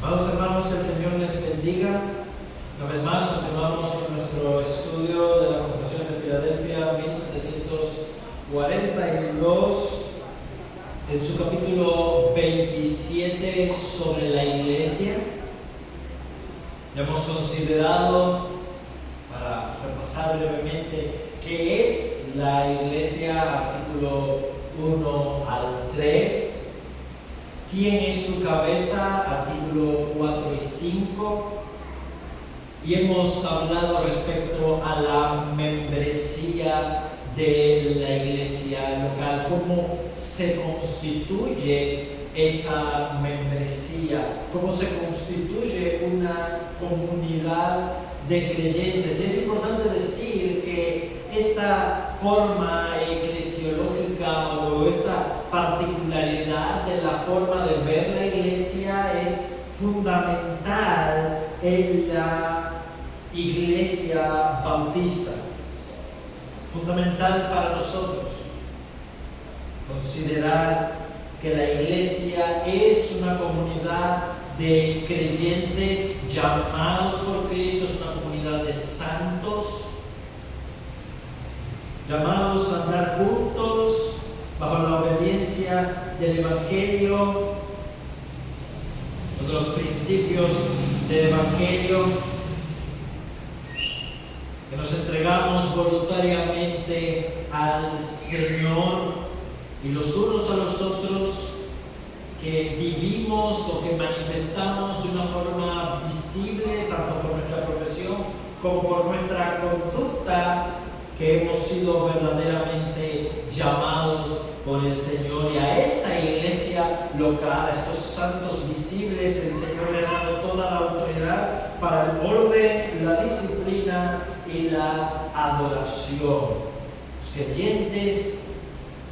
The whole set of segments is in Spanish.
Amados hermanos, que el Señor les bendiga. Una vez más continuamos con nuestro estudio de la Confesión de Filadelfia 1742, en su capítulo 27 sobre la iglesia. Ya hemos considerado, para repasar brevemente, qué es la iglesia, artículo 1 al 3. ¿Quién es su cabeza? Artículo 4 y 5. Y hemos hablado respecto a la membresía de la iglesia local, cómo se constituye esa membresía, cómo se constituye una comunidad de creyentes. Y es importante decir que esta forma eclesiológica o esta particularidad de la forma de ver la iglesia es fundamental en la iglesia bautista, fundamental para nosotros considerar que la iglesia es una comunidad de creyentes llamados por Cristo, es una comunidad de santos, llamados a andar juntos bajo la obediencia del Evangelio, de los principios del Evangelio, que nos entregamos voluntariamente al Señor y los unos a los otros, que vivimos o que manifestamos de una forma visible, tanto por nuestra profesión como por nuestra conducta, que hemos sido verdaderamente llamados por el Señor. Y a esta iglesia local, a estos santos visibles, el Señor le ha dado toda la autoridad para el orden, la disciplina y la adoración. Los creyentes,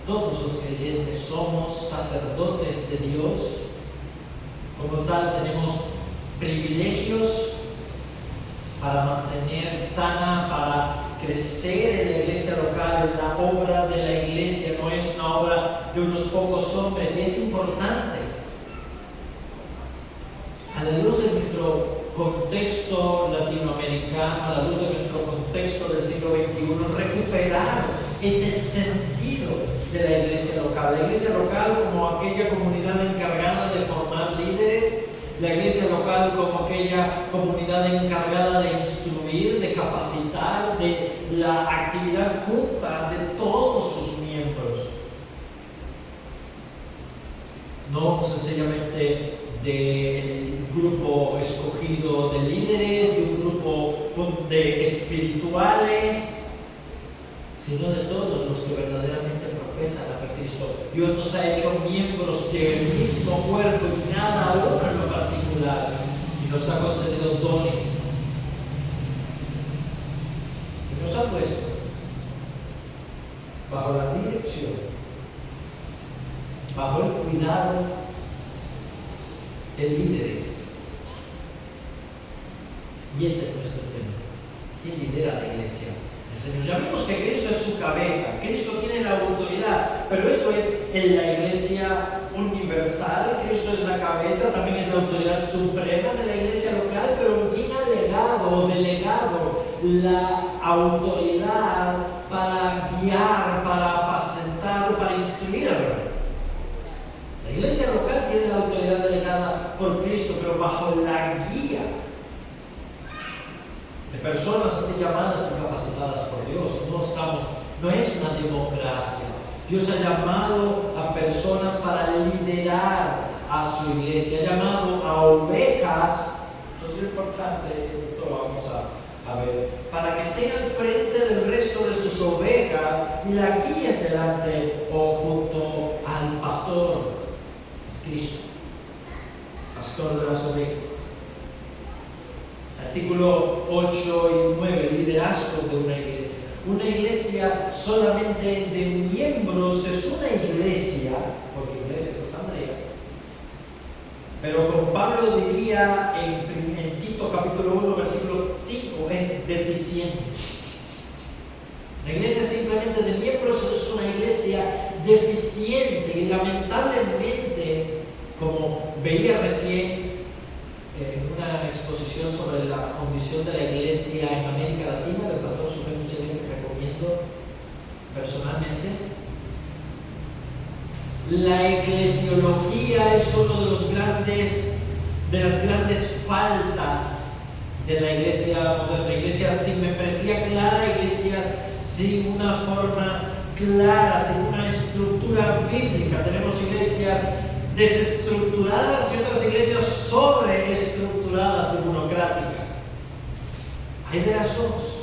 todos los creyentes somos sacerdotes de Dios. Como tal, tenemos privilegios para mantener sana, para crecer en la iglesia local. La obra de la iglesia no es una obra de unos pocos hombres, y es importante, a la luz de nuestro contexto latinoamericano, a la luz de nuestro contexto del siglo XXI, recuperar ese sentido de la iglesia local. La iglesia local como aquella comunidad encargada de formar líderes, la iglesia local como aquella comunidad encargada de instruir, de capacitar, de la actividad junta de todos sus miembros. No sencillamente del grupo escogido de líderes, de un grupo de espirituales, sino de todos los que verdaderamente profesan la fe de Cristo. Dios nos ha hecho miembros del mismo cuerpo y cada uno en lo particular, y nos ha concedido dones, y nos ha puesto bajo la dirección, bajo el cuidado de líderes. Y ese es nuestro tema. ¿Quién lidera la iglesia? El Señor. Ya vimos que Cristo es su cabeza, Cristo tiene la autoridad, pero esto es en la iglesia universal. Cristo es la cabeza, también es la autoridad suprema de la iglesia local, pero ¿quién ha legado o delegado la autoridad para guiar, para apacentar, para instruir al reino? La iglesia local tiene la autoridad delegada por Cristo, pero bajo la guía de personas así llamadas y capacitadas por Dios. No es una democracia. Dios ha llamado a personas para liderar a su iglesia, ha llamado a ovejas, eso es lo importante, esto lo vamos a ver, para que estén al frente del resto de sus ovejas y la guíen delante o junto al pastor, es Cristo, pastor de las ovejas. Artículo 8 y 9, liderazgo de una iglesia. Una iglesia solamente de miembros es una iglesia, porque iglesia es asamblea. Pero como Pablo diría en Tito capítulo 1, versículo 5, es deficiente. La iglesia simplemente de miembros es una iglesia deficiente, y lamentablemente, como veía recién, en una exposición sobre la condición de la iglesia en América Latina del pastor Sumer Michelin, que recomiendo personalmente. La eclesiología es uno de las grandes faltas de la iglesia moderna. Iglesias sin membresía clara, iglesias sin una forma clara, sin una estructura bíblica. Tenemos iglesias desestructuradas y otras iglesias sobreestructuradas y burocráticas. Hay de las dos.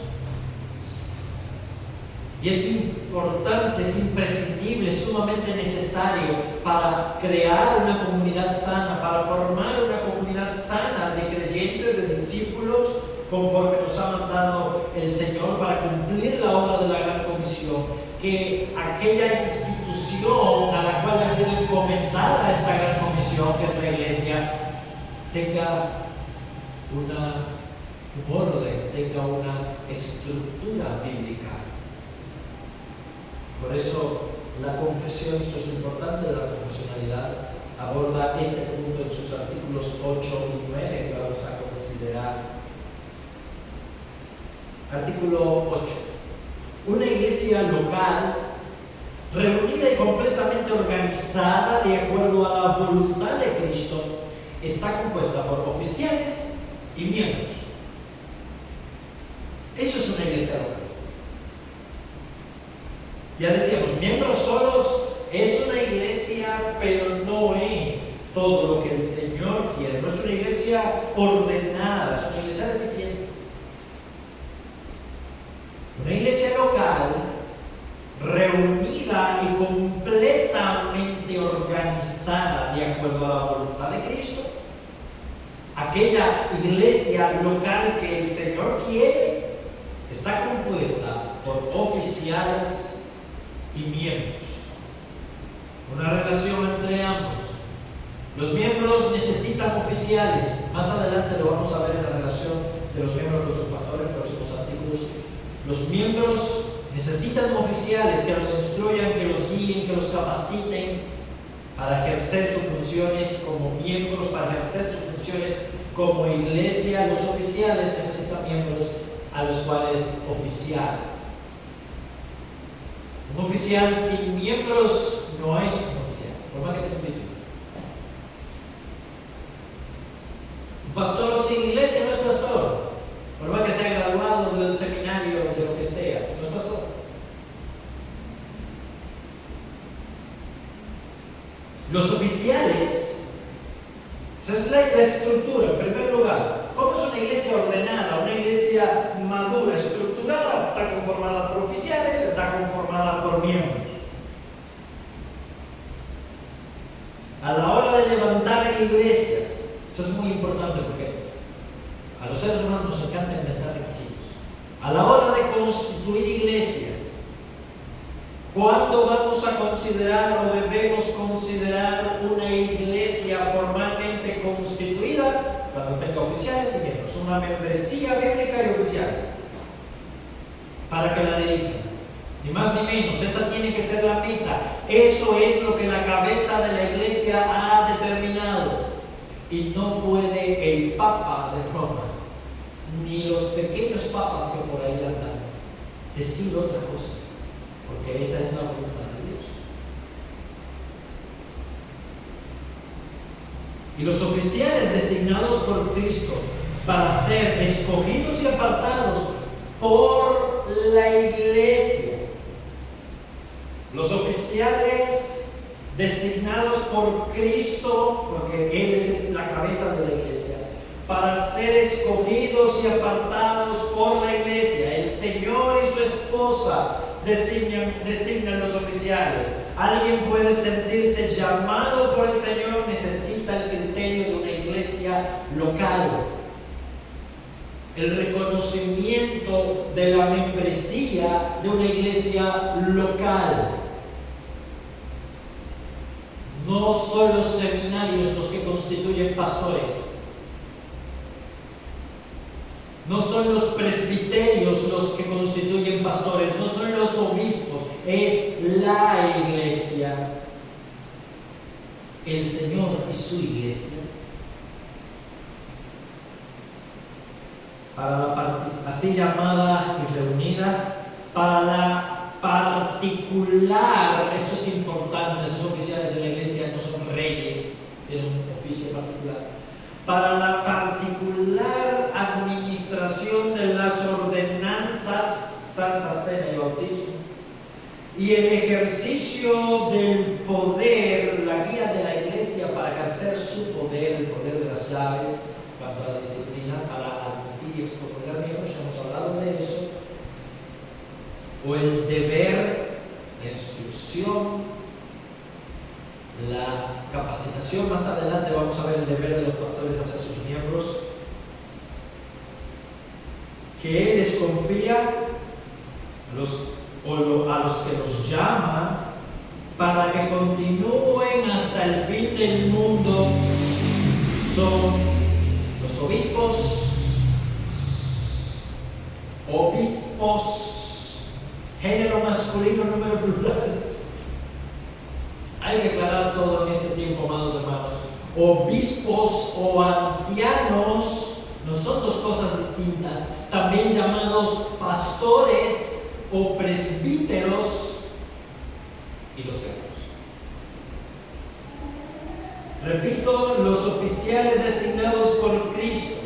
Y es importante, es imprescindible, es sumamente necesario para crear una comunidad sana, para formar una comunidad sana de creyentes, de discípulos, conforme nos ha mandado el Señor para cumplir la obra de la Gran Comisión, que aquella institución a la cual ha sido encomendada esta Gran Comisión, que es la iglesia, tenga un orden, tenga una estructura bíblica. Por eso la confesión, esto es lo importante de la confesionalidad, aborda este punto en sus artículos 8 y 9 que vamos a considerar. Artículo 8. Una iglesia local, reunida y completamente organizada de acuerdo a la voluntad de Cristo, está compuesta por oficiales y miembros. Eso es una iglesia local. Ya decíamos, miembros solos es una iglesia, pero no es todo lo que el Señor quiere. No es una iglesia ordenada, es una iglesia deficiente. Una iglesia local, reunida y completamente organizada de acuerdo a la voluntad de Cristo. Aquella iglesia local que el Señor quiere está compuesta por oficiales y miembros. Una relación entre ambos. Los miembros necesitan oficiales. Más adelante lo vamos a ver en la relación de los miembros con sus pastores en los próximos artículos. Los miembros necesitan oficiales que los instruyan, que los guíen, que los capaciten para ejercer sus funciones como miembros, para ejercer sus funciones como iglesia. Los oficiales necesitan miembros a los cuales oficiar. Un oficial sin miembros no es un oficial, por más que tenga un título. Un pastor sin iglesia no es pastor, por más que sea graduado de un seminario, de lo que sea, no es pastor. Los oficiales, esa es la estructura, en primer lugar. ¿Cómo es una iglesia ordenada, una iglesia madura, estructurada? Está conformada por oficiales, está conformada por miembros. A la hora de levantar iglesias, eso es muy importante porque a los seres humanos nos encanta inventar requisitos. A la hora de constituir iglesias, ¿cuándo vamos a considerar o debemos considerar una iglesia formalmente constituida? Cuando tenga oficiales y miembros, una membresía bíblica y oficiales para que la dirijan. Ni más ni menos, esa tiene que ser la meta. Eso es lo que la cabeza de la iglesia ha determinado. Y no puede el Papa de Roma, ni los pequeños papas que por ahí andan, decir otra cosa, porque esa es la voluntad de Dios. Y los oficiales designados por Cristo para ser escogidos y apartados por la iglesia. Los oficiales designados por Cristo, porque Él es la cabeza de la iglesia, para ser escogidos y apartados por la iglesia. El Señor y su esposa designan los oficiales. Alguien puede sentirse llamado por el Señor, necesita el criterio de una iglesia local. El reconocimiento de la membresía de una iglesia local. No son los seminarios los que constituyen pastores. No son los presbiterios los que constituyen pastores. No son los obispos. Es la iglesia. El Señor y su iglesia. así llamada y reunida, para la particular, eso es importante, esos oficiales de la iglesia no son reyes, tienen un oficio particular, para la particular administración de las ordenanzas, Santa Cena y Bautismo, y el ejercicio del poder, la guía de la iglesia para ejercer su poder, el poder de las llaves, cuanto a la disciplina, para admitir y excomulgar miembros, ya hemos hablado de eso, o el deber, la instrucción, la capacitación. Más adelante vamos a ver el deber de los pastores hacia sus miembros, que Él les confía a los que los llama para que continúen hasta el fin del mundo. Son los obispos, género masculino, número plural. Hay que aclarar todo en este tiempo, amados hermanos. Obispos o ancianos no son dos cosas distintas. También llamados pastores o presbíteros y los diáconos. Repito, los oficiales designados por Cristo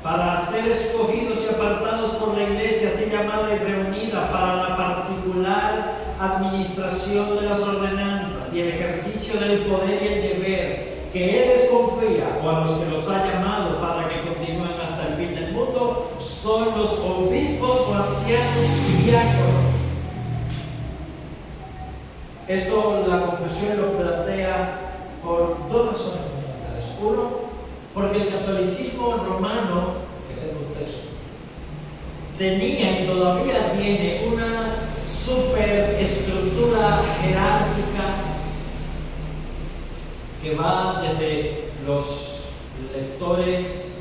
para ser escogidos y apartados por la iglesia, así llamada y reunida, para la particular administración de las ordenanzas y el ejercicio del poder y el deber que Él les confía, o a los que los ha llamado para que continúen hasta el fin del mundo, son los obispos o ancianos y diáconos. Esto la confesión lo plantea por dos razones fundamentales. Uno, porque el catolicismo romano, que es el contexto, tenía y todavía tiene una superestructura jerárquica que va desde los lectores,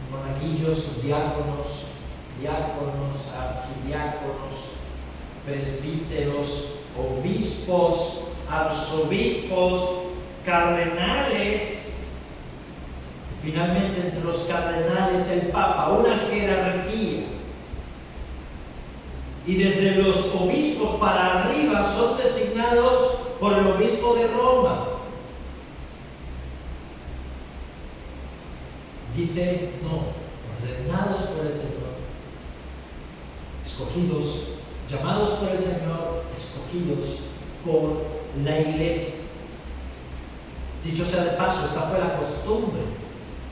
monaguillos, diáconos, archidiáconos, presbíteros, obispos, arzobispos, cardenales, finalmente entre los cardenales el Papa, una jerarquía. Y desde los obispos para arriba son designados por el obispo de Roma. Dice, no, ordenados por el Señor, escogidos, llamados por el Señor, escogidos por la iglesia. Dicho sea de paso, esta fue la costumbre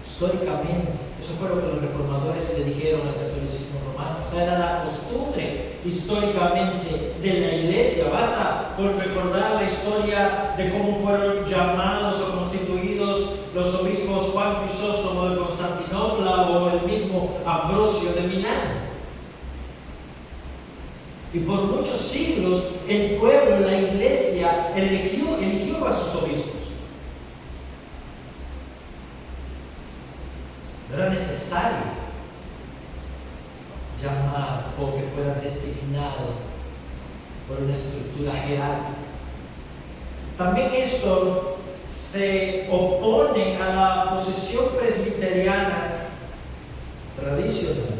históricamente. Eso fue lo que los reformadores le dijeron al catolicismo romano. Esa era la costumbre históricamente de la iglesia. Basta con recordar la historia de cómo fueron llamados o constituidos los obispos Juan Crisóstomo de Constantinopla o el mismo Ambrosio de Milán. Y por muchos siglos el pueblo, la iglesia, eligió a sus obispos. No era necesario llamar o que fuera designado por una estructura jerárquica. También esto se opone a la posición presbiteriana tradicional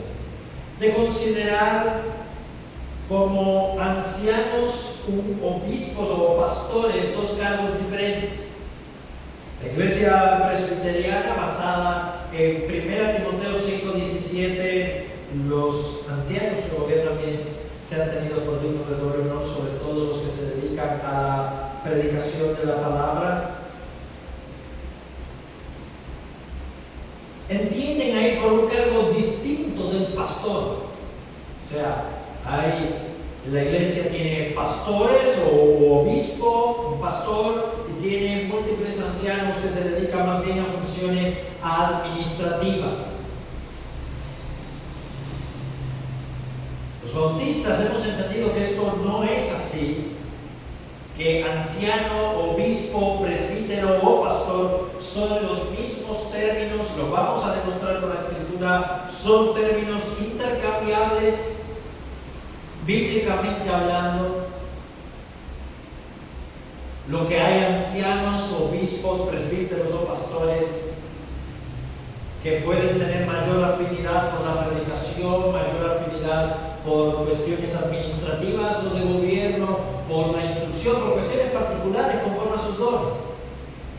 de considerar como ancianos, obispos o pastores, dos cargos diferentes. La iglesia presbiteriana, basada en 1 Timoteo 5:17, los ancianos que gobiernan bien sean tenidos por dignos de doble honor, sobre todo los que se dedican a la predicación de la palabra. Entienden ahí por un cargo distinto del pastor. O sea, la iglesia tiene pastores o obispo, un pastor, y tiene múltiples ancianos que se dedican más bien a funciones administrativas. Los bautistas hemos entendido que esto no es así, que anciano, obispo, presbítero o pastor son los mismos términos, lo vamos a demostrar con la Escritura, son términos intercambiables, bíblicamente hablando. Lo que hay ancianos, obispos, presbíteros o pastores que pueden tener mayor afinidad por la predicación, mayor afinidad por cuestiones administrativas o de gobierno, por la instrucción, por cuestiones particulares conforme a sus dones.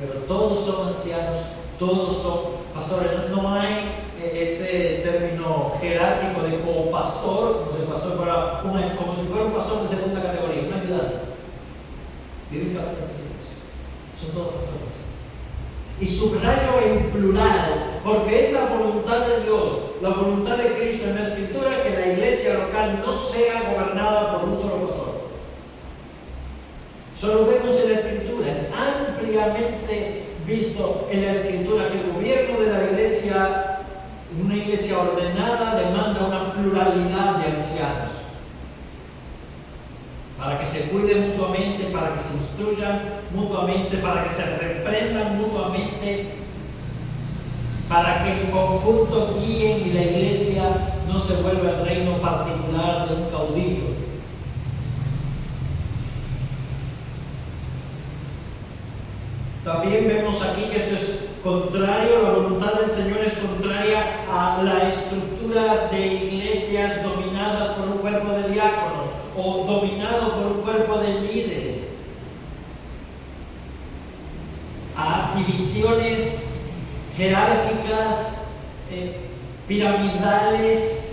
Pero todos son ancianos, todos son pastores. No hay ese término jerárquico de co-pastor, como si el pastor fuera como si fuera un pastor de segunda categoría, un ayudante. Bíblicamente son todos pastores. Y subrayo en plural, porque es la voluntad de Dios, la voluntad de Cristo en la Escritura, que la iglesia local no sea gobernada por un solo pastor. Solo vemos en la Escritura, es ampliamente visto en la Escritura que el gobierno de la iglesia, una iglesia ordenada, demanda una pluralidad de ancianos para que se cuiden mutuamente, para que se instruyan mutuamente, para que se reprendan mutuamente, para que en conjunto guíen y la iglesia no se vuelva el reino particular de un caudillo. También vemos aquí que esto es contrario, la voluntad del Señor es contraria a las estructuras de iglesias dominadas por un cuerpo de diáconos o dominado por un cuerpo de líderes, a divisiones jerárquicas, piramidales,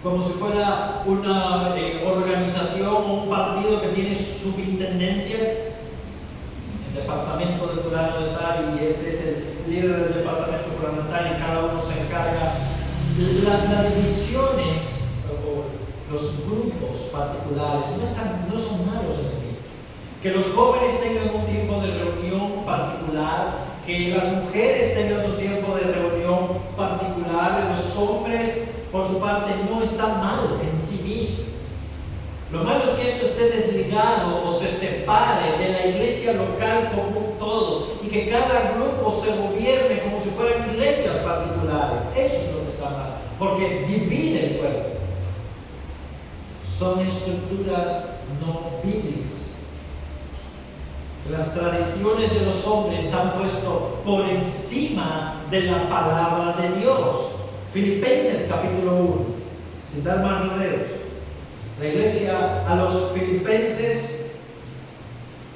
como si fuera una organización o un partido que tiene subintendencias. El departamento de fulano de tal, y este es el líder del departamento fulano de tal, y cada uno se encarga. Las divisiones o los grupos particulares no son malos en sí. Que los jóvenes tengan un tiempo de reunión particular, que las mujeres tengan su tiempo de reunión particular, los hombres por su parte no está mal en sí mismo. Lo malo es que esto esté desligado o se separe de la iglesia local como un todo y que cada grupo se gobierne como si fueran iglesias particulares. Eso es lo que está mal, porque divide el cuerpo. Son estructuras no bíblicas. Las tradiciones de los hombres se han puesto por encima de la palabra de Dios. Filipenses capítulo 1, sin dar más rodeos. La iglesia a los filipenses,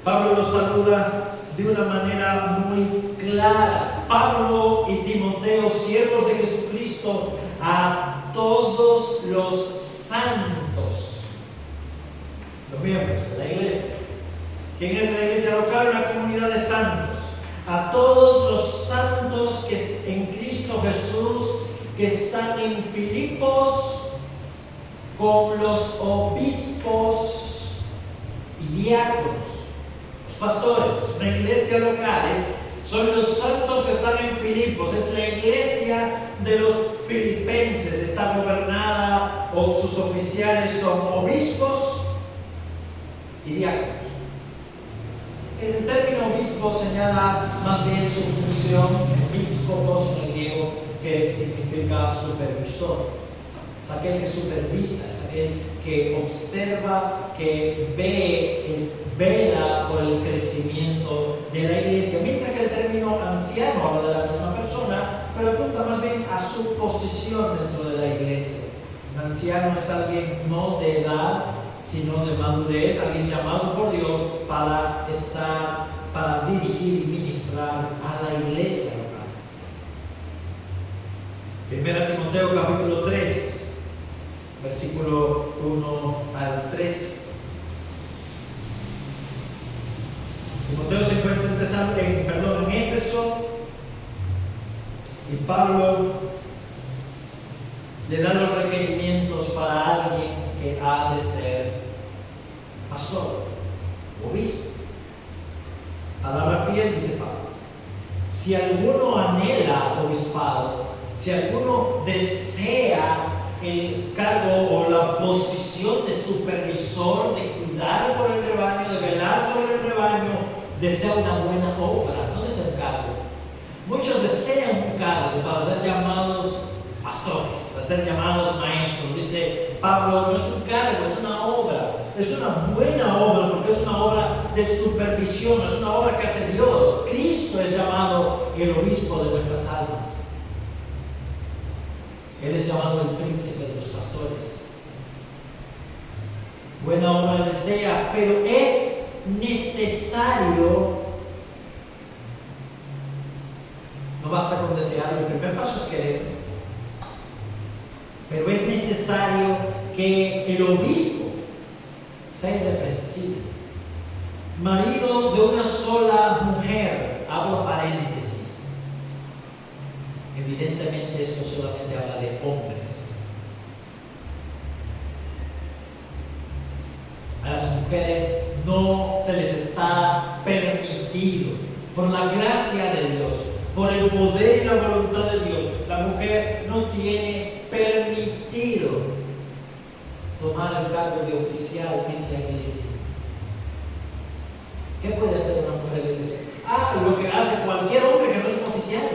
Pablo los saluda de una manera muy clara. Pablo y Timoteo, siervos de Jesucristo, a todos los santos, los miembros de la iglesia. ¿Quién es la iglesia local? Una comunidad de santos. A todos los santos que en Cristo Jesús, que están en Filipos, con los obispos y diáconos, los pastores. Es una iglesia local, son los santos que están en Filipos, es la iglesia de los filipenses, está gobernada o sus oficiales son obispos y diáconos. El término obispo señala más bien su función, episcopos en griego, que significa supervisor. Es aquel que supervisa, es aquel que observa, que vela por el crecimiento de la iglesia. Mientras que el término anciano habla de la misma persona, pero apunta más bien a su posición dentro de la iglesia. Un anciano es alguien no de edad, sino de madurez, alguien llamado por Dios para dirigir y ministrar a la iglesia local. 1 Timoteo capítulo 3, versículo 1 al 3. Timoteo se encuentra en Éfeso, y Pablo le da los requerimientos para alguien que ha de ser pastor, obispo. Palabra fiel, dice Pablo. Si alguno anhela obispado, si alguno desea el cargo o la posición de supervisor, de cuidar por el rebaño, de velar por el rebaño, desea una buena obra, no desea un cargo. Muchos desean un cargo para ser llamados pastores, para ser llamados maestros. Dice Pablo, no es un cargo, es una obra. Es una buena obra porque es una obra de supervisión, es una obra que hace Dios. Cristo es llamado el obispo de nuestras almas. Él es llamado el príncipe de los pastores. Buena obra desea, pero es necesario. No basta con desearlo, el primer paso es querer. Pero es necesario que el obispo sea irreprensible, marido de una sola mujer. Abro paréntesis. Evidentemente esto solamente habla de hombres. A las mujeres no se les está permitido, por la gracia de Dios, por el poder y la voluntad de Dios, la mujer no tiene permitido tomar el cargo de oficial en la iglesia. ¿Qué puede hacer una mujer en la iglesia? Lo que hace cualquier hombre que no es un oficial.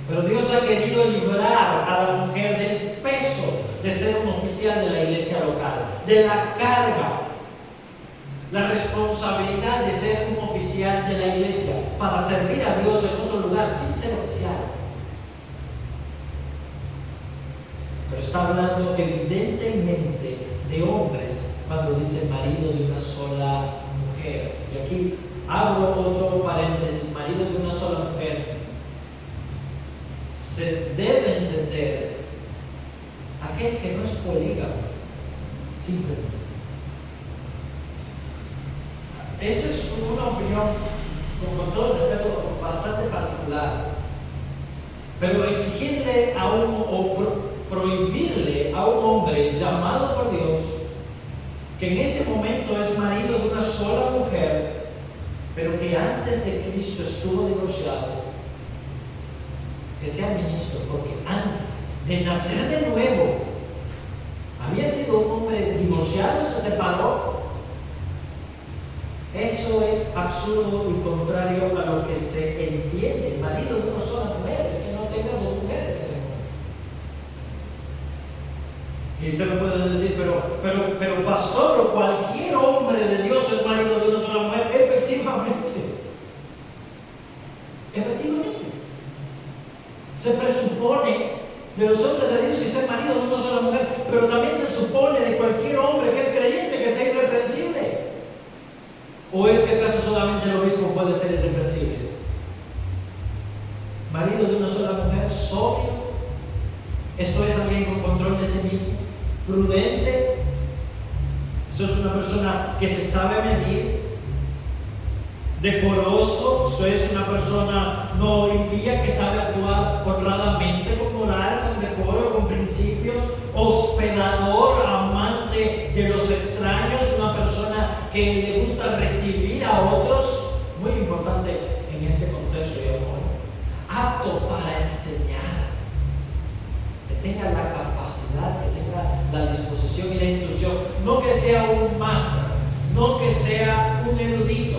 Pero Dios ha querido librar a la mujer del peso de ser un oficial de la iglesia local, de la carga, la responsabilidad de ser un oficial de la iglesia para servir a Dios en otro lugar sin ser oficial. Pero está hablando evidentemente de hombres cuando dice marido de una sola mujer. Y aquí abro otro paréntesis, marido de una sola mujer. Se debe entender aquel que no es polígamo, simplemente. Esa es una opinión, con todo el respeto, bastante particular. Pero exigirle a prohibirle a un hombre llamado por Dios, que en ese momento es marido de una sola mujer, pero que antes de Cristo estuvo divorciado, que sea ministro, porque antes de nacer de nuevo había sido un hombre divorciado, se separó. Eso es absurdo y contrario a lo que se entiende. El marido de una sola mujer es que no tenga dos mujeres. Y usted me puede decir, pero pastor, o cualquier hombre de Dios es marido de una sola mujer. Efectivamente. Se presupone de los hombres de Dios que sean marido de una sola mujer, pero también se supone de cualquier hombre que es creyente que sea irreprensible. ¿O es que acaso solamente el obispo puede ser irreprensible? Marido de una sola mujer, sobrio. Esto es alguien con control de sí mismo, prudente. Esto es una persona que se sabe medir, decoroso. Esto es una persona no impía, que sabe actuar honradamente, con moral, con decoro, con principios. Hospedador, amante de los extraños, una persona que le gusta recibir a otros, muy importante en este contexto de amor. Apto para enseñar, que tenga la capacidad, que tenga la disposición y la instrucción, no que sea un máster, no que sea un erudito,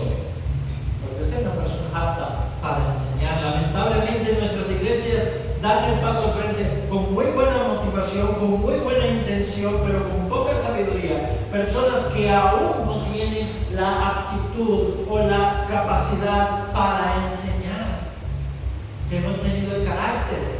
pero que sea una persona apta para enseñar. Lamentablemente en nuestras iglesias dan el paso al frente con muy buena motivación, con muy buena intención, pero con poca sabiduría. Personas que aún no tienen la aptitud o la capacidad para enseñar, que no han tenido el carácter.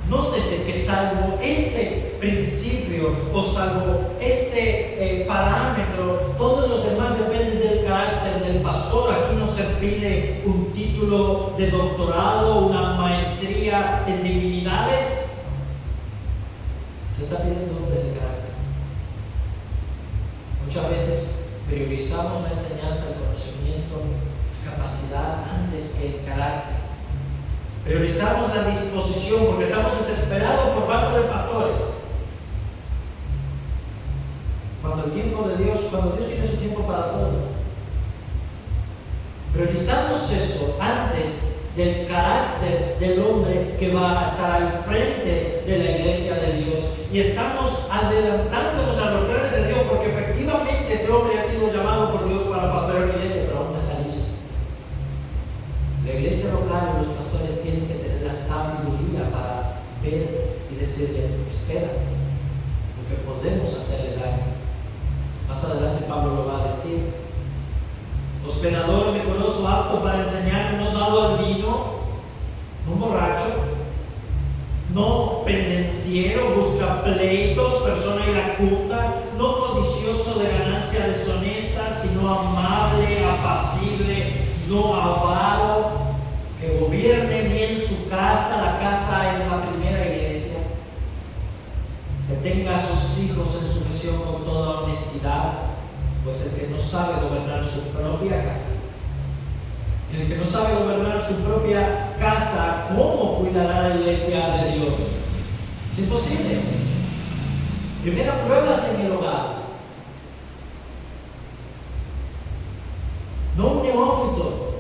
Nótese que salvo este principio o salvo este parámetro, todos los demás dependen del carácter del pastor. Aquí no se pide un título de doctorado, una maestría en divinidades. Se está pidiendo hombres de carácter. Muchas veces priorizamos la enseñanza, el conocimiento, la capacidad antes que el carácter. Priorizamos la disposición porque estamos desesperados por falta de pastores. Cuando Dios tiene su tiempo para todo. Priorizamos eso antes del carácter del hombre que va a estar al frente de la iglesia de Dios. Y estamos adelantándonos a los planes de Dios porque efectivamente ese hombre ha sido llamado por Dios para pastorear la iglesia, pero aún no está listo. La iglesia local y los pastores tienen que tener la sabiduría para ver y decirle, espera, porque podemos hacerle daño. Más adelante Pablo lo va a decir. Hospedador apto para enseñar, no dado al vino, no borracho, no pendenciero, busca pleitos, persona iracunda, no codicioso de ganancia deshonesta, sino amable, apacible, no avaro, que gobierne bien su casa. La casa es la primera iglesia. Que tenga a sus hijos en sumisión con toda honestidad, pues el que no sabe gobernar su propia casa, el que no sabe gobernar su propia casa, ¿cómo cuidará la iglesia de Dios? Es imposible. Primero, pruebas en el hogar. No un neófito,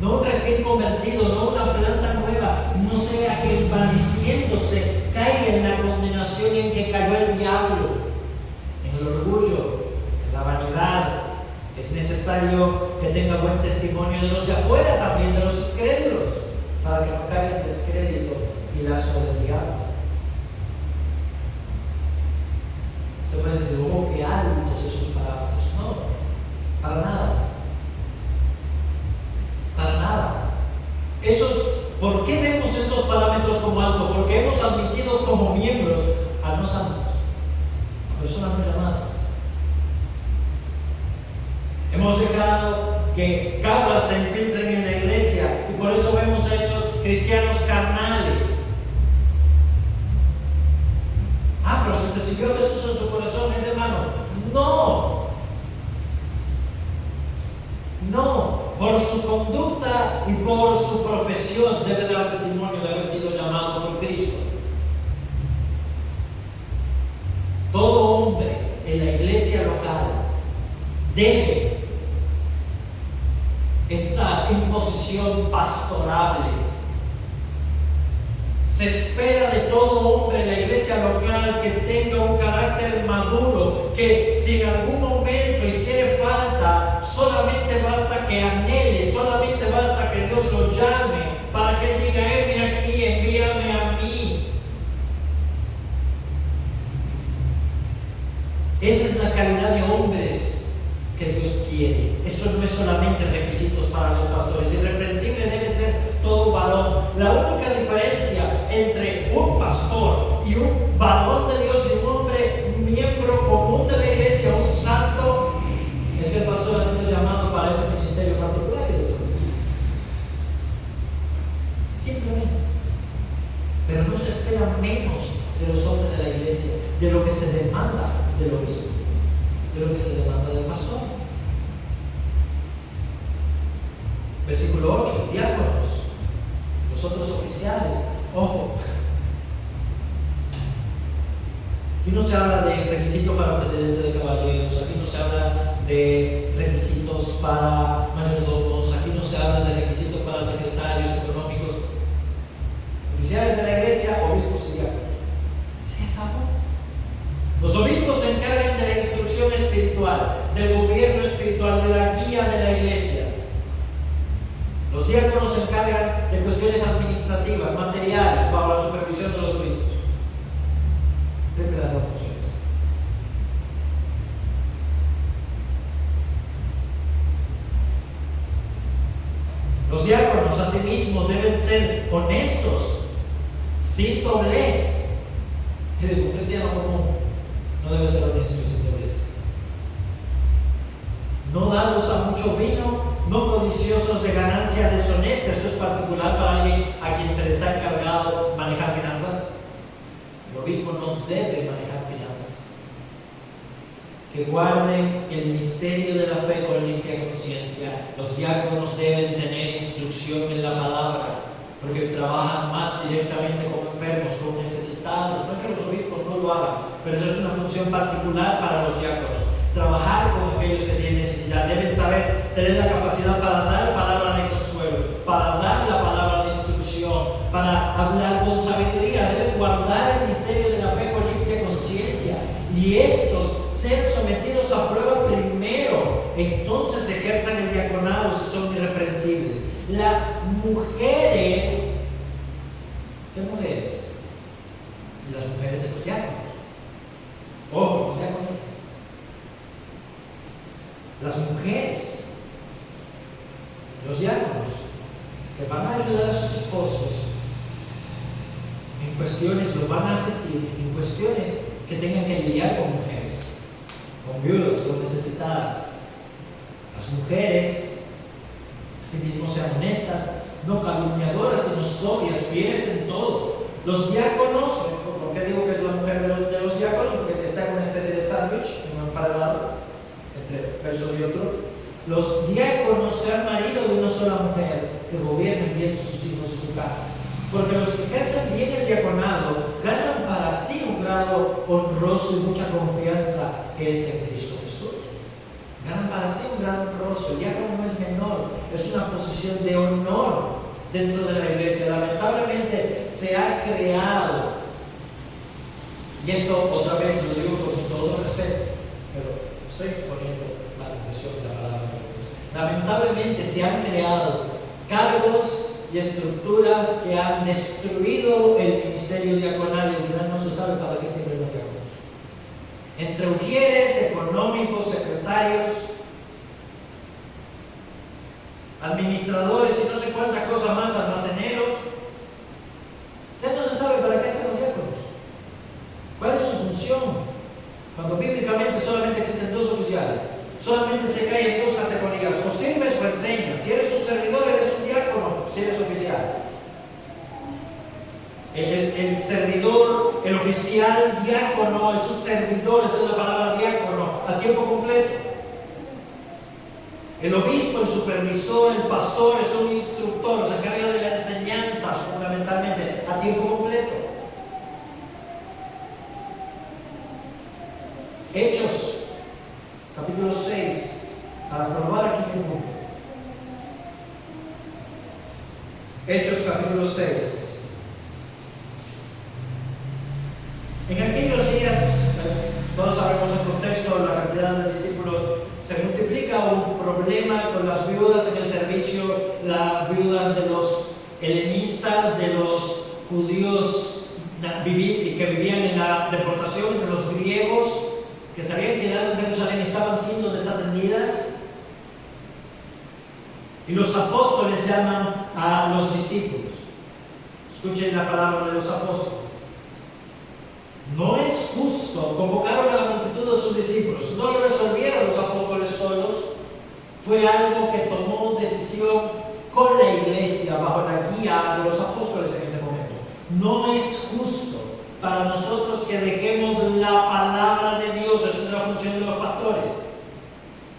no un recién convertido, no una planta nueva, no sea que envaneciéndose caiga en la condenación en que cayó el diablo, en el orgullo, en la vanidad. Es necesario que tenga buen testimonio de los de afuera, también de los incrédulos, para que no caiga en descrédito y lazo del diablo. Se puede decir, oh, qué altos esos parámetros. No, para nada. Para nada. ¿Por qué vemos estos parámetros como altos? Porque hemos admitido como miembros a no santos, a personas no llamadas. Hemos dejado que cabras se infiltren en la iglesia y por eso vemos a esos cristianos carnales. Pero si recibió a Jesús en su corazón, es hermano. No, por su conducta y por su profesión debe dar testimonio de haber sido llamado por Cristo. Todo hombre en la iglesia local debe estar en posición pastorable. Se espera de todo hombre en la iglesia local que tenga un carácter maduro, que si en algún momento hiciere falta, solamente basta que anhele, solamente basta que Dios lo llame para que él diga, heme aquí, envíame a mí. Esa es la calidad de hombres que Dios quiere. Eso no es solamente requisitos para los pastores. Irreprensible debe ser todo varón. La única diferencia entre un pastor y un varón de Dios y un hombre, un miembro común de la iglesia, un santo, es que el pastor ha sido llamado para ese ministerio particular y otro. Simplemente. Pero no se espera menos de los hombres de la iglesia, de lo que se demanda del obispo, de lo que se demanda del pastor. Versículo 8, diáconos, los otros oficiales. Ojo, aquí no se habla de requisitos para presidente de caballeros, aquí no se habla de requisitos para mayordomos, aquí no se habla de requisitos para secretarios económicos, oficiales de la iglesia, obispos y diáconos. Se acabó. Los obispos se encargan de la instrucción espiritual, del gobierno espiritual, de la guía de la iglesia. Los diáconos se encargan de cuestiones administrativas, materiales, bajo la supervisión de los obispos. Debe dar las funciones. Los diáconos, asimismo, deben ser honestos, sin doblez. Un cristiano común no debe ser honesto y sin doblez. No dados a mucho vino, no codiciosos de ganancia deshonesta. Esto es particular para alguien a quien se le está encargado manejar finanzas. El obispo no debe manejar finanzas. Que guarden el misterio de la fe con limpia conciencia. Los diáconos deben tener instrucción en la palabra, porque trabajan más directamente con enfermos, con necesitados. No es que los obispos no lo hagan, pero eso es una función particular para los diáconos. Trabajar con aquellos que tienen necesidad. Deben saber, tener la capacidad para dar palabra de consuelo, para dar la palabra de instrucción, para hablar con sabiduría. Deben guardar el misterio de la fe con limpia conciencia. Y estos ser sometidos a prueba primero, entonces ejerzan el diaconado si son irreprensibles. Las mujeres, ¿qué mujeres? Las mujeres de los diáconos. Ojo, los diáconos. Las mujeres los diáconos, que van a ayudar a sus esposos en cuestiones, los van a asistir en cuestiones que tengan que lidiar con mujeres, con viudas, con necesitadas. Las mujeres, asimismo, sean honestas, no calumniadoras, sino sobrias, fieles en todo. Los diáconos, ¿por qué digo que es la mujer de los diáconos? Porque está en una especie de sándwich, en un emparedado, entre verso y otro. Los diáconos sean marido de una sola mujer, que gobiernen bien sus hijos y su casa. Porque los que ejercen bien el diaconado ganan para sí un grado honroso y mucha confianza que es en Cristo Jesús. Ganan para sí un grado honroso. El diácono no es menor, es una posición de honor dentro de la iglesia. Lamentablemente se ha creado, y esto otra vez lo digo con todo respeto, pero estoy exponiendo la confesión de la palabra de Dios. Lamentablemente se han creado cargos y estructuras que han destruido el ministerio diaconal, y al final no se sabe para qué sirven los diáconos. Entre ujieres, económicos, secretarios, administradores y no sé cuántas cosas más, almaceneros, ya no se sabe para qué están los diáconos. ¿Cuál es su función? Cuando bíblicamente solamente existen dos oficiales, solamente se cae en dos categorías: o sirves o enseñas. Si eres un servidor, eres un diácono, si eres oficial. El servidor, el oficial diácono es un servidor, esa es la palabra diácono, a tiempo completo. El obispo, el supervisor, el pastor es un instructor, se encarga de la enseñanza fundamentalmente, a tiempo completo. Hechos, capítulo 6, para probar aquí mi punto. Hechos, capítulo 6. En aquellos días, todos sabemos el contexto, la cantidad de discípulos, se multiplica un problema con las viudas en el servicio, las viudas de los helenistas, de los judíos que vivían en la deportación, de los griegos que se habían quedado en Jerusalén, estaban siendo desatendidas. Y los apóstoles llaman a los discípulos. Escuchen la palabra de los apóstoles. No es justo, convocaron a la multitud de sus discípulos, no lo resolvieron los apóstoles solos, fue algo que tomó decisión con la iglesia, bajo la guía de los apóstoles en ese momento. No es justo para nosotros que dejemos la palabra de Dios. Esa es la función de los pastores,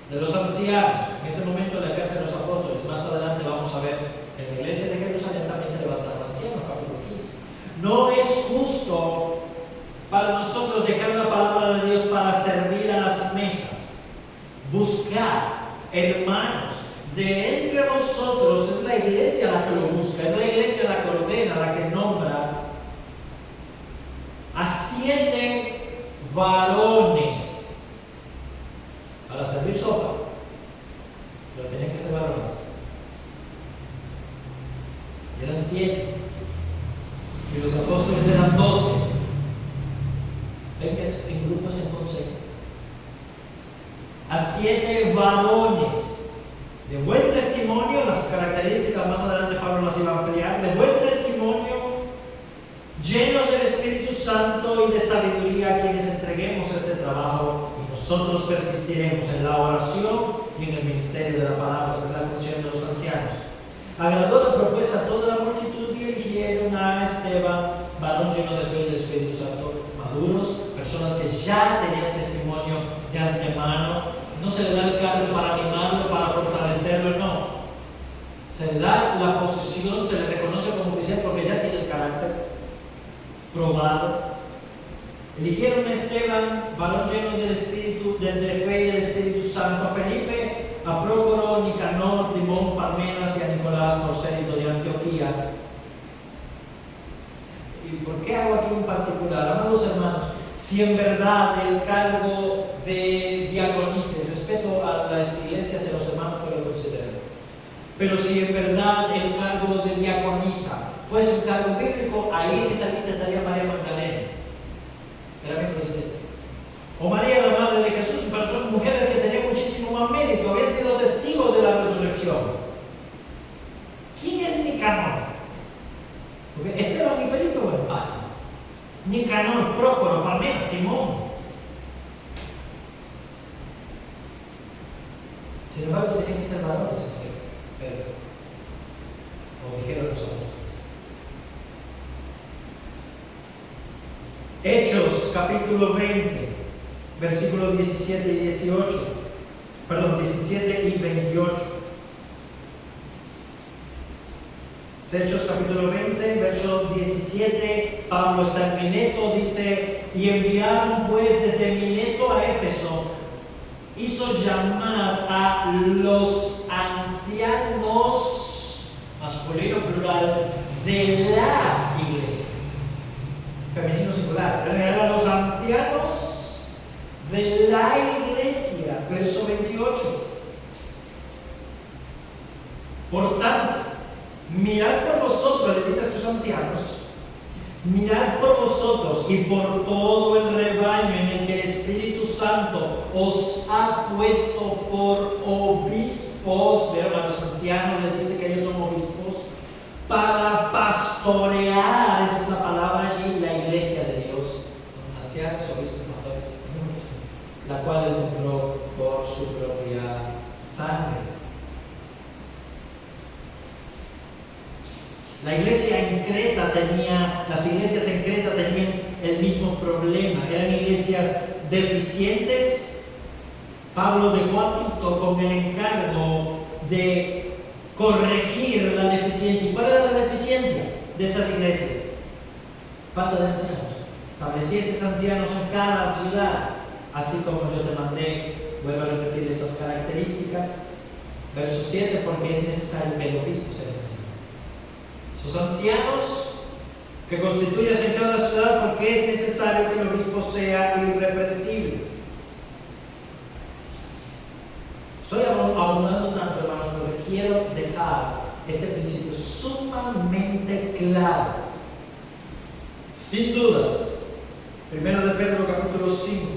de los ancianos. En este momento la ejercen los apóstoles. Más adelante vamos a ver que en la iglesia de Jerusalén también se levantaron ancianos, capítulo 15. No es justo para nosotros dejar la palabra de Dios para servir a las mesas. Buscar hermanos de entre vosotros, es la iglesia la que lo busca, es la iglesia la que ordena, la que nombra a 7 varones para servir sopa, pero tenían que ser varones. Eran 7 y los apóstoles eran 12. Ven que es en grupos en consejo. A 7 varones de buen testimonio, las características más adelante Pablo las iba a ampliar, de buen testimonio, llenos del Espíritu Santo y de sabiduría, a quienes entreguemos este trabajo, y nosotros persistiremos en la oración y en el ministerio de la palabra. Esa es la función de los ancianos. Agradó la propuesta a toda la multitud y eligieron a Esteban, varón lleno de fe y del Espíritu Santo, maduros, personas que ya tenían testimonio de antemano. No se le da el cargo para animarlo, para fortalecerlo, no. Se le da la posición, se le reconoce como oficial porque ya tiene el carácter probado. Eligieron a Esteban, varón lleno del Espíritu, de fe y del Espíritu Santo, a Felipe, a Prócoro, Nicanor, Timón, Parmenas y a Nicolás, prosélito de Antioquía. ¿Y por qué hago aquí un particular? Amados hermanos, si en verdad el cargo de diaconisa, respeto a las iglesias y a los hermanos que lo consideran, pero si en verdad el cargo de diaconisa fuese un cargo bíblico, ahí en esa lista estaría María Magdalena, era mi presidencia, o María la madre de Jesús, personas, mujeres que tenían muchísimo más mérito, habían sido testigos de la resurrección. Nicanor, Prócoro, Parmena, Timón. Sin embargo, tenían que ser varones así, Pedro. O dijeron los apóstoles. Hechos, capítulo 20, versículos 17 y 18. Perdón, 17 y 28. Hechos capítulo 20, verso 17, Pablo está en Mileto, dice, y enviaron pues desde Mileto a Éfeso, hizo llamar a los ancianos, masculino plural, de la iglesia, femenino singular, en realidad a los ancianos de la iglesia, verso 28. Por tanto, mirad por vosotros, le dice a sus ancianos, mirad por vosotros y por todo el rebaño en el que el Espíritu Santo os ha puesto por obispos. Vean, a los ancianos les dice que ellos son obispos, para pastorear, esa es la palabra allí, la iglesia de Dios. Ancianos, obispos, pastores, la cual él compró por su propia sangre. Las iglesias en Creta tenían el mismo problema, eran iglesias deficientes. Pablo dejó a Tito con el encargo de corregir la deficiencia. ¿Y cuál era la deficiencia de estas iglesias? Falta de ancianos. Estableciese ancianos en cada ciudad, así como yo te mandé. Vuelvo a repetir esas características. Verso 7, porque es necesario que el obispo sea sus ancianos que constituyas en cada ciudad, porque es necesario que el obispo sea irreprensible. Estoy abundando tanto, hermanos, porque quiero dejar este principio sumamente claro. Sin dudas, 1 de Pedro capítulo 5.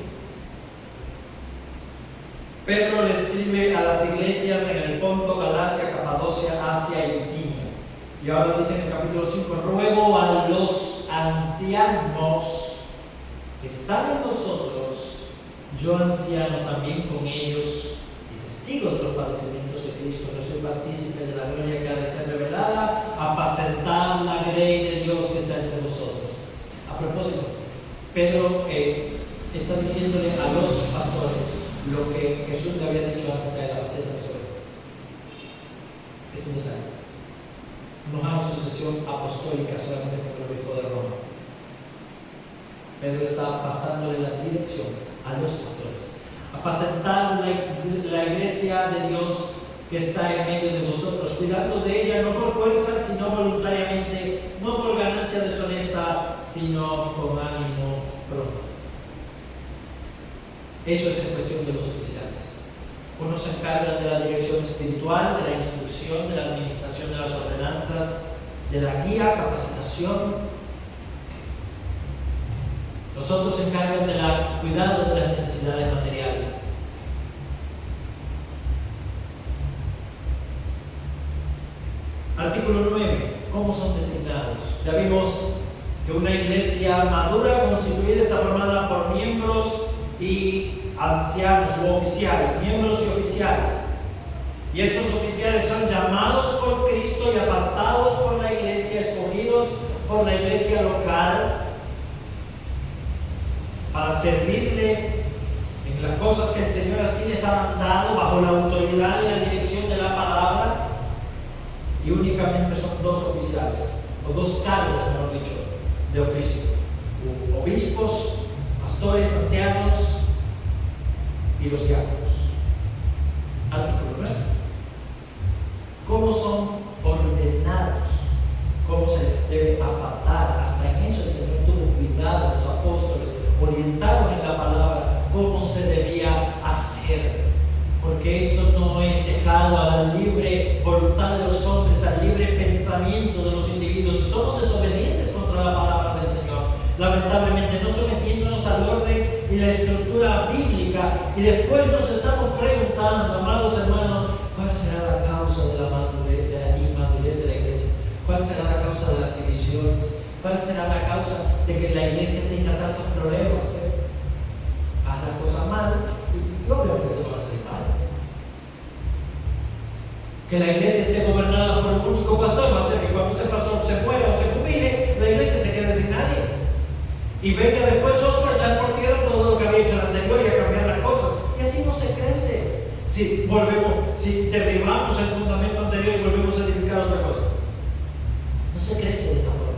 Pedro le escribe a las iglesias en el Ponto, Galacia, Capadocia, Asia y Bitinia. Y ahora dice en el capítulo 5, ruego a los ancianos que están en vosotros, yo anciano también con ellos, y testigo de los padecimientos de Cristo, no soy partícipe de la gloria que ha de ser revelada, apacentar la grey de Dios que está entre vosotros. A propósito, Pedro está diciéndole a los pastores lo que Jesús le había dicho antes de la paseta de Jesús. Es un detalle. No hay sucesión apostólica solamente con el obispo de Roma. Pedro está pasándole la dirección a los pastores. Apacentar la iglesia de Dios que está en medio de vosotros, cuidando de ella no por fuerza, sino voluntariamente, no por ganancia deshonesta, sino con ánimo propio. Eso es en cuestión de los oficiales. Unos se encargan de la dirección espiritual, de la instrucción, de la administración de las ordenanzas, de la guía, capacitación. Los otros se encargan del cuidado de las necesidades materiales. Artículo 9. ¿Cómo son designados? Ya vimos que una iglesia madura constituida está formada por miembros y ancianos u oficiales, miembros y oficiales. Y estos oficiales son llamados por Cristo y apartados por la iglesia, escogidos por la iglesia local para servirle en las cosas que el Señor así les ha mandado bajo la autoridad y la dirección de la palabra. Y únicamente son dos oficiales, o dos cargos, mejor dicho, de oficio: obispos, pastores, ancianos y los diáconos. Artículo 9. ¿Cómo son ordenados? ¿Cómo se les debe apartar? Hasta en eso el Señor tuvo cuidado. Los apóstoles orientaron en la palabra cómo se debía hacer, porque esto no es dejado a la libre voluntad de los hombres, al libre pensamiento de los individuos. Si somos desobedientes contra la palabra del Señor, lamentablemente no sometiéndonos al orden y la estructura bíblica, y después nos estamos preguntando, amados hermanos, ¿cuál será la causa de la inmadurez de la iglesia? ¿Cuál será la causa de las divisiones? ¿Cuál será la causa de que la iglesia tenga tantos problemas? Haz la cosa mal y obviamente te va a salir mal. Que la iglesia esté gobernada por un único pastor va a hacer que cuando ese pastor se muera o se jubile, la iglesia se quede sin nadie. Y venga después otro a echar por tierra todo lo que había hecho el anterior y a cambiar las cosas. Y así no se crece. Si derribamos el fundamento anterior y volvemos a edificar otra cosa, no se crece de esa forma.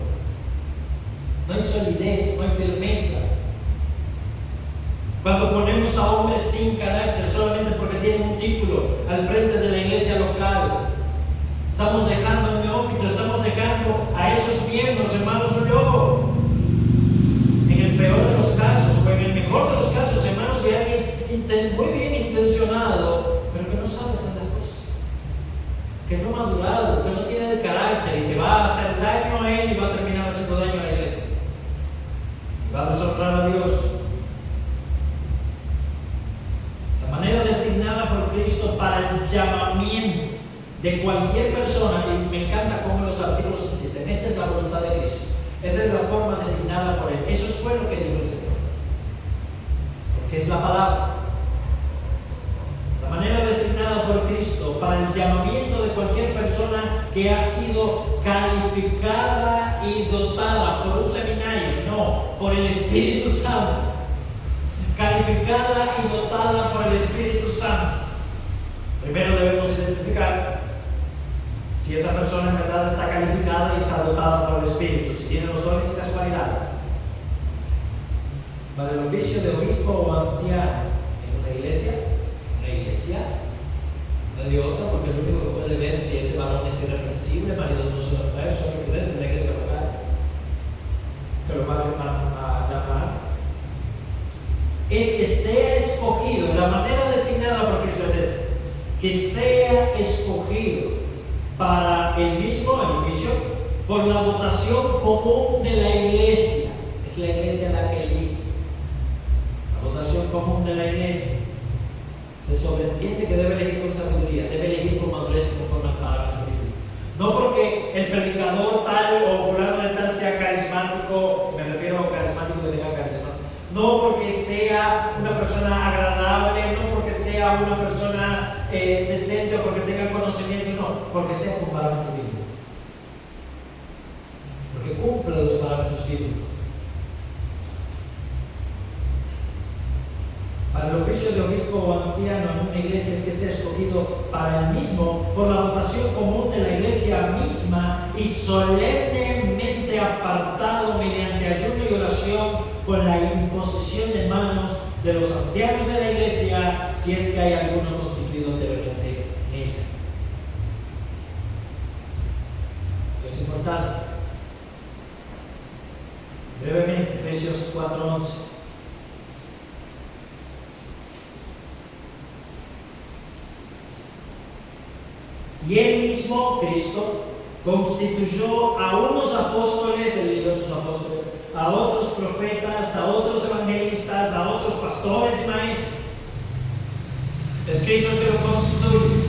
No hay solidez, no hay firmeza. Cuando ponemos a hombres sin carácter solamente porque tienen un título al frente de la iglesia local, estamos dejando un neófito, estamos dejando a esos miembros, hermanos, un lobo. En el peor de los casos, o en el mejor de los casos, hermanos, de alguien muy bien intencionado, pero que no sabe hacer las cosas, que no ha madurado, que no tiene el carácter y se va a hacer daño a él y va a terminar haciendo daño a la iglesia. Y va a deshonrar a Dios. La manera designada por Cristo para el llamamiento de cualquier persona, y me encanta cómo los artículos insisten, esta es la voluntad de Cristo. Esa es la forma designada por Él. Eso fue lo que dijo el Señor. Porque es la palabra. La manera designada por Cristo para el llamamiento de cualquier persona que ha sido calificada y dotada por un seminario, no, por el Espíritu Santo. Calificada y dotada por el Espíritu Santo. Primero debemos identificar si esa persona en verdad está calificada y está dotada por el Espíritu, si tiene los dones y las cualidades. Para el oficio de obispo o anciano en una iglesia, no hay de otra, porque el único que puede ver si ese varón es irreprensible, marido no se lo trae, son prudentes de la iglesia local, que lo van a llamar, es que sea escogido. La manera designada por Cristo es esta: que sea escogido para el mismo oficio por la votación común de la iglesia. Es la iglesia la que elige. La votación común de la iglesia. Se sobreentiende que debe elegir con sabiduría, debe elegir con madurez conforme al parámetro bíblico. No porque el predicador tal o fulano de tal sea carismático, me refiero a carismático que tenga carisma. No porque sea una persona agradable, no porque sea una persona decente o porque tenga conocimiento, no, porque sea con parámetro bíblico. Porque cumple los parámetros bíblicos. Para el oficio de obispo o anciano en una iglesia es que sea escogido para el mismo por la votación común de la iglesia misma y solemnemente apartado mediante ayuno y oración con la imposición de manos de los ancianos de la iglesia, si es que hay alguno constituido anteriormente en ella. Esto es importante. Brevemente, Efesios 4:11. Y Él mismo, Cristo, constituyó a unos apóstoles, Él eligió a sus apóstoles, a otros profetas, a otros evangelistas, a otros pastores y maestros. Escrito que lo constituye.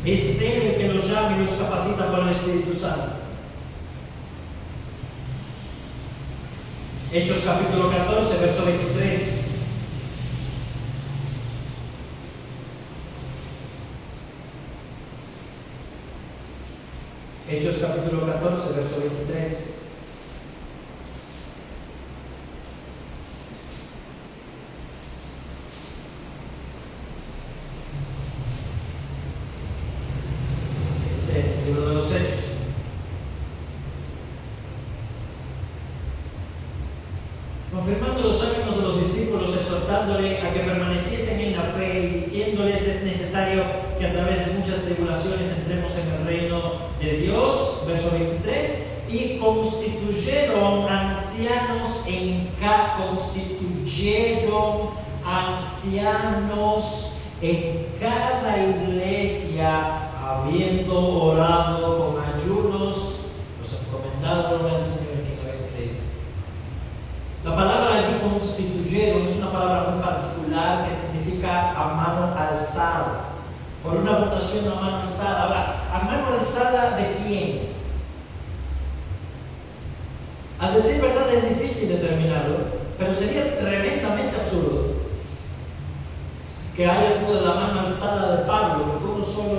Es Él el que los llama y los capacita por el Espíritu Santo. Hechos capítulo 14, verso 23. Hechos capítulo 14, verso 23. Dice el libro de los Hechos. Confirmando los ánimos de los discípulos, exhortándole a que permaneciesen en la fe y diciéndoles: es necesario que a través de muchas tribulaciones entremos en el reino de Dios, verso 23, y constituyeron ancianos en cada iglesia, habiendo orado con ayunos, los encomendaron al Señor en quien habían creído. La palabra allí constituyeron es una palabra muy particular que significa a mano alzada, por una votación a mano alzada. Ahora, ¿a mano alzada de quién? A decir verdad es difícil determinarlo, pero sería tremendamente absurdo que haya sido la mano alzada de Pablo, porque uno solo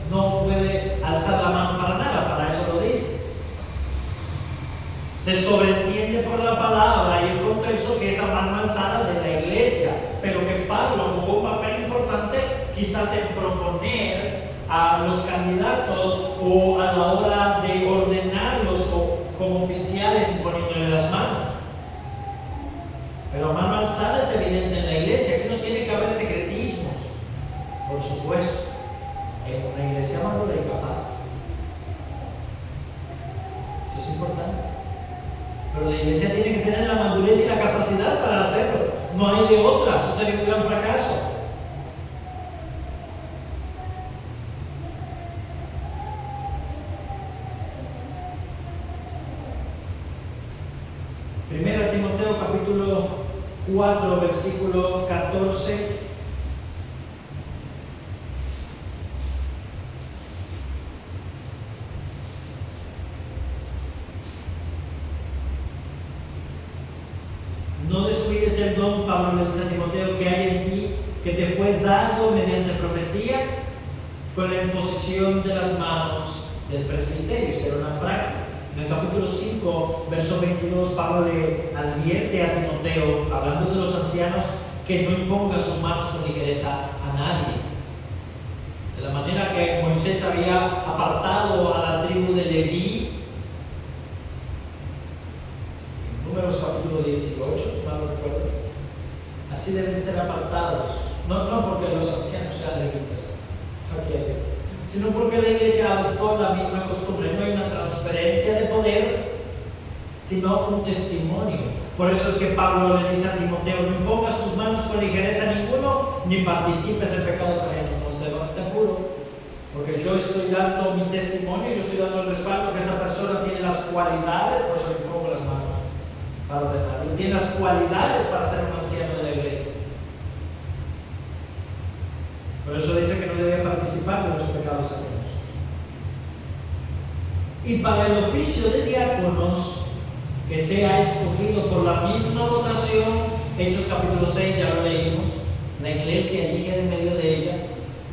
no puede alzar la mano para nada, para eso lo dice. Se sobreentiende por la palabra y el contexto que esa mano alzada de la iglesia, pero que Pablo jugó un papel importante quizás en proponer a los candidatos o a la hora de ordenarlos como oficiales y poniéndole las manos. Pero mano alzada es evidente en la iglesia, aquí no tiene que haber secretismos, por supuesto, en una iglesia madura y capaz. Eso es importante. Pero la iglesia tiene que tener la madurez y la capacidad para hacerlo. No hay de otra, eso sería un gran fracaso. Primero Timoteo capítulo 4, versículo 14. No descuides el don, Pablo le dice a Timoteo, que hay en ti, que te fue dado mediante profecía, con la imposición de las manos del presbiterio. Esto era una práctica. En el capítulo 5, verso 22, Pablo le advierte a Timoteo, hablando de los ancianos, que no imponga sus manos con ligereza a nadie. De la manera que Moisés había apartado a la tribu de Leví, Números capítulo 18, si mal no recuerdo, así deben ser apartados, no porque los ancianos sean levitas, sino porque la iglesia adoptó la misma costumbre. No hay una transferencia de poder, sino un testimonio. Por eso es que Pablo le dice a Timoteo, no impongas tus manos con ligereza a ninguno, ni participes en pecados ajenos. Consérvate puro, porque yo estoy dando mi testimonio, yo estoy dando el respaldo que esta persona tiene las cualidades, por eso le pongo las manos para ordenarlo, tiene las cualidades para ser un anciano de la iglesia. Por eso dice que no debe participar de los pecados ajenos. Y para el oficio de diáconos, que sea escogido por la misma votación, Hechos capítulo 6, ya lo leímos, la iglesia elige en medio de ella,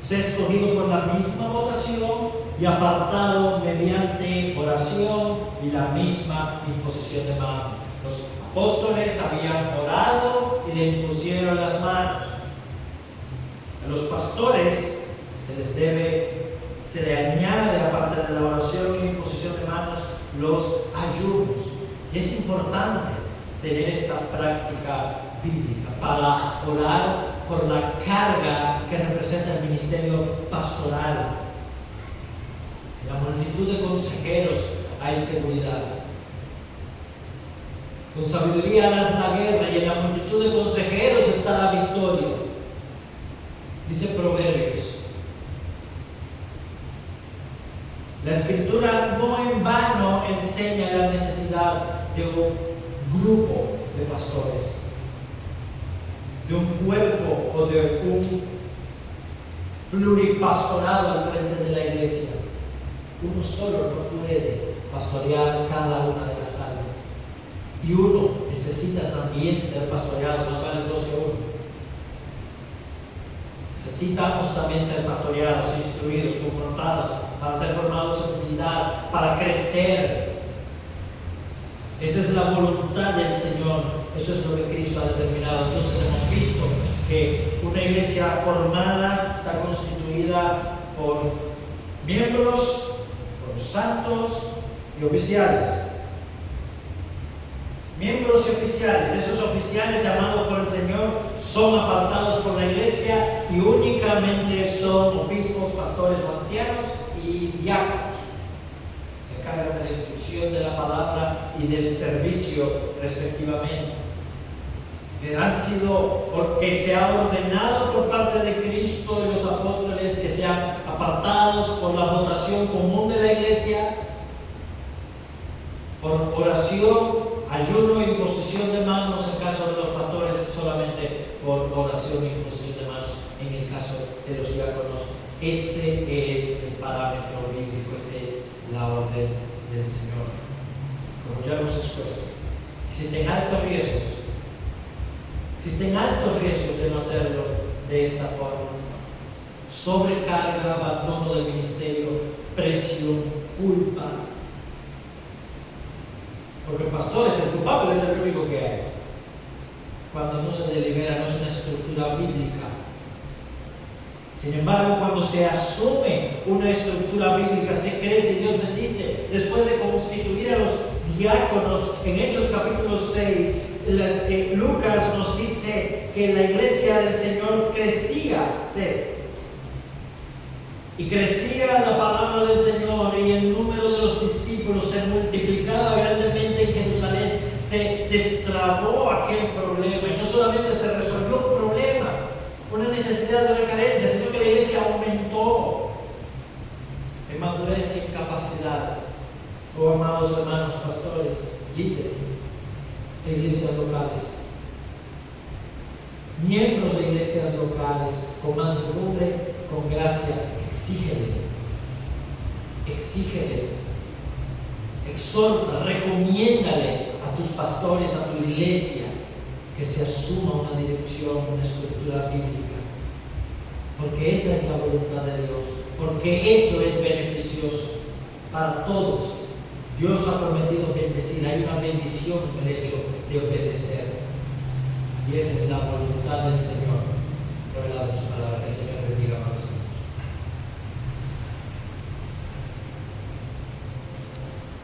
sea escogido por la misma votación y apartado mediante oración y la misma imposición de manos. Los apóstoles habían orado y le impusieron las manos. A los pastores se le añade, aparte de la oración y la imposición de manos, los ayunos. Y es importante tener esta práctica bíblica para orar por la carga que representa el ministerio pastoral. En la multitud de consejeros hay seguridad. Con sabiduría harás la guerra y en la multitud de consejeros está la victoria. Dice Proverbios. La Escritura no en vano enseña la necesidad de un grupo de pastores, de un cuerpo o de un pluripastorado al frente de la iglesia. Uno solo no puede pastorear cada una de las almas. Y uno necesita también ser pastoreado, más vale dos que uno. Necesitamos también ser pastoreados, instruidos, confrontados, para ser formados en humildad, para crecer. Esa es la voluntad del Señor, eso es lo que Cristo ha determinado. Entonces hemos visto que una iglesia formada está constituida por miembros, por santos y oficiales. Miembros y oficiales, esos oficiales llamados por el Señor son apartados por la iglesia y únicamente son obispos, pastores o ancianos y diáconos. Se encargan de la instrucción de la palabra y del servicio respectivamente. Que se ha ordenado por parte de Cristo y los apóstoles que sean apartados por la votación común de la iglesia, por oración, ayuno e imposición de manos en caso de los pastores, solamente por oración e imposición de manos en el caso de los diáconos. Ese es el parámetro bíblico, esa es la orden del Señor, como ya hemos expuesto. Existen altos riesgos. Existen altos riesgos de no hacerlo de esta forma. Sobrecarga, abandono del ministerio, presión, culpa. Porque el pastor es el culpable, es el único que hay. Cuando no se delibera, no es una estructura bíblica. Sin embargo, cuando se asume una estructura bíblica, se crece y Dios bendice. Después de constituir a los diáconos en Hechos capítulo 6, Lucas nos dice que la iglesia del Señor crecía. Y crecía la palabra del Señor y el número de los discípulos se multiplicaba grandemente en Jerusalén. Se destrabó aquel problema y no solamente se resolvió un problema, una necesidad de una carencia, sino que la iglesia aumentó en madurez y en capacidad. Oh, amados hermanos, pastores, líderes de iglesias locales, miembros de iglesias locales, con mansedumbre, con gracia, exígele, exhorta, recomiéndale a tus pastores, a tu iglesia, que se asuma una dirección, una estructura bíblica, porque esa es la voluntad de Dios, porque eso es beneficioso para todos. Dios ha prometido bendecir, hay una bendición en el hecho de obedecer, y esa es la voluntad del Señor revelada en su palabra. Que el Señor bendiga a